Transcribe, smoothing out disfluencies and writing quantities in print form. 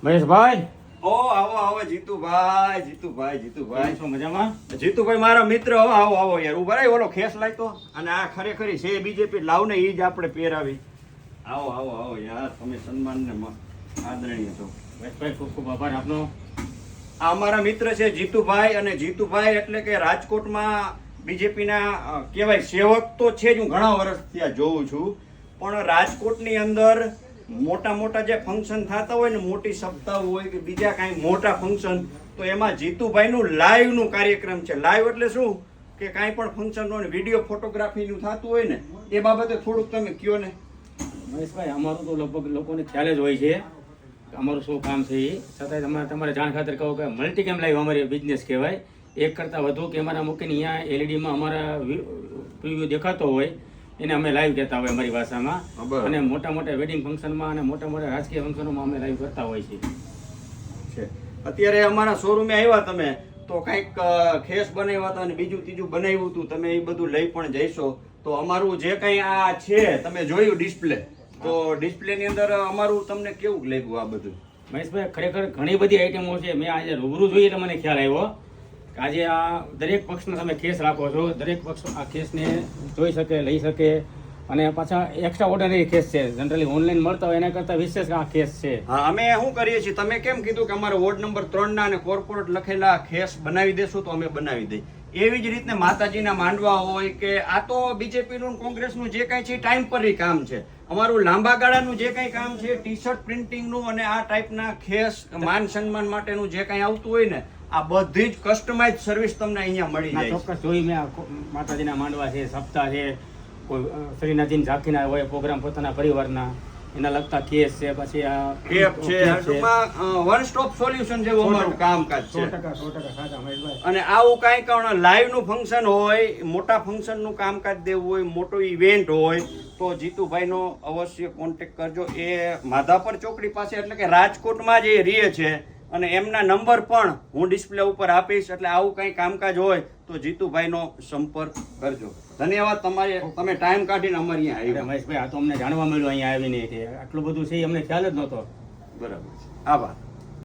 મહેશભાઈ, ઓ આવો આવો જીતુભાઈ શું મજામાં? જીતુભાઈ મારા મિત્ર હો, આવો આવો યાર ઉભા રહી ઓલો ખેસ લાયતો અને આ ખરેખરી છે બીજેપી લાવને ઈ જ આપણે પહેરાવી. આવો આવો આવો યાર તમે સન્માન ને આદરણીય છો. મહેશભાઈ, ખૂબ ખૂબ આભાર આપનો. આ અમારા મિત્ર છે જીતુભાઈ, અને જીતુભાઈ એટલે કે રાજકોટમાં બીજેપીના કહેવાય સેવક તો છે જ. હું ઘણા વર્ષથી આ જોઉં છું, પણ રાજકોટની અંદર મોટા મોટા જે ફંક્શન થતા હોય ને, મોટી સપ્તાહ હોય કે બીજા કાંઈ મોટા ફંક્શન, તો એમાં જીતુભાઈનું લાઈવનું કાર્યક્રમ છે. લાઈવ એટલે શું કે કાંઈ પણ ફંક્શન હોય ને વિડીયો ફોટોગ્રાફીનું થતું હોય ને, એ બાબતે થોડુંક તમે કયો ને. મહેશભાઈ, અમારું તો લગભગ લોકોને ખ્યાલ જ હોય છે કે અમારું શું કામ છે. એ છતાંય તમારે જાણ ખાતર કહું કે મલ્ટી કેમ લાઈવ અમારી બિઝનેસ કહેવાય. એક કરતાં વધુ કેમેરા મૂકીને અહીંયા એલઈડીમાં અમારા પ્રિવ્યુ દેખાતો હોય એને અમે લાઈવ કહેતા હોય અમારી ભાષામાં. અને મોટા મોટા વેડિંગ ફંક્શનમાં અને મોટા મોટા રાજકીય ફંક્શનોમાં અમે લાઈવ કરતા હોય છીએ. અત્યારે અમારા શોરૂમે આવ્યા તમે તો કંઈક ખેસ બનાવ્યા હતા અને બીજું ત્રીજું બનાવ્યું હતું, તમે એ બધું લઈ પણ જઈશો. તો અમારું જે કંઈ આ છે તમે જોયું ડિસ્પ્લે, તો ડિસ્પ્લેની અંદર અમારું તમને કેવું લાગ્યું આ બધું? મહેશભાઈ, ખરેખર ઘણી બધી આઈટમો છે. મેં આજે રૂબરૂ જોઈએ એટલે મને ખ્યાલ આવ્યો કે આજે આ દરેક પક્ષના તમે કેસ રાખો છો. દરેક પક્ષ આ કેસને જોઈ શકે, લઈ શકે, અને પાછા એક્સ્ટ્રા ઓર્ડિનરી કેસ છે. જનરલી ઓનલાઈન મળતા હોય એના કરતાં વિશેષ આ કેસ છે. હા, અમે શું કરીએ છીએ, તમે કેમ કીધું કે અમારે વોર્ડ નંબર 3 ના અને કોર્પોરેટ લખેલા ખેસ બનાવી દેશું, તો અમે બનાવી દઈએ. એવી જ રીતે માતાજીના માંડવા હોય કે આ તો બીજેપીનું કોંગ્રેસનું જે કાંઈ છે ટાઈમ પર કામ છે. અમારું લાંબા ગાળાનું જે કાંઈ કામ છે, ટી શર્ટ પ્રિન્ટિંગનું અને આ ટાઈપના ખેસ માન સન્માન માટેનું જે કાંઈ આવતું હોય ને, આ બધી જ કસ્ટમાઇઝ સર્વિસ તમને અહીંયા મળી જાય. ચોક્કસ જોઈ મેં. માતાજીના માંડવા છે, સપ્તાહ છે, કોઈ શ્રીનાથજી ઝાંખીના હોય પ્રોગ્રામ પોતાના પરિવારના, એના લગતા કેસ છે, પછી આ કેપ છે. વન સ્ટોપ સોલ્યુશન જેવું અમારું કામકાજ છે. 100% સાચા મહેશભાઈ. અને આવું કાંઈ પણ લાઈવ નું ફંક્શન હોય, મોટા ફંક્શન નું કામકાજ દેવું હોય, મોટો ઇવેન્ટ હોય, તો જીતુભાઈનો અવશ્ય કોન્ટેક્ટ કરજો. એ માધાપર ચોકડી પાસે એટલે કે રાજકોટમાં જ એ રહે છે, અને એમના નંબર પણ હું ડિસ્પ્લે ઉપર આપીશ. એટલે આવું કંઈ કામકાજ હોય તો જીતુભાઈનો સંપર્ક કરજો. ધન્યવાદ તમે ટાઈમ કાઢીને અમારે અહીંયા આવ્યા. મહેશભાઈ, આ તો અમને જાણવા મળ્યું અહીંયા આવીને કે આટલું બધું છે, અમને ખ્યાલ જ નહોતો. બરાબર છે, આભાર.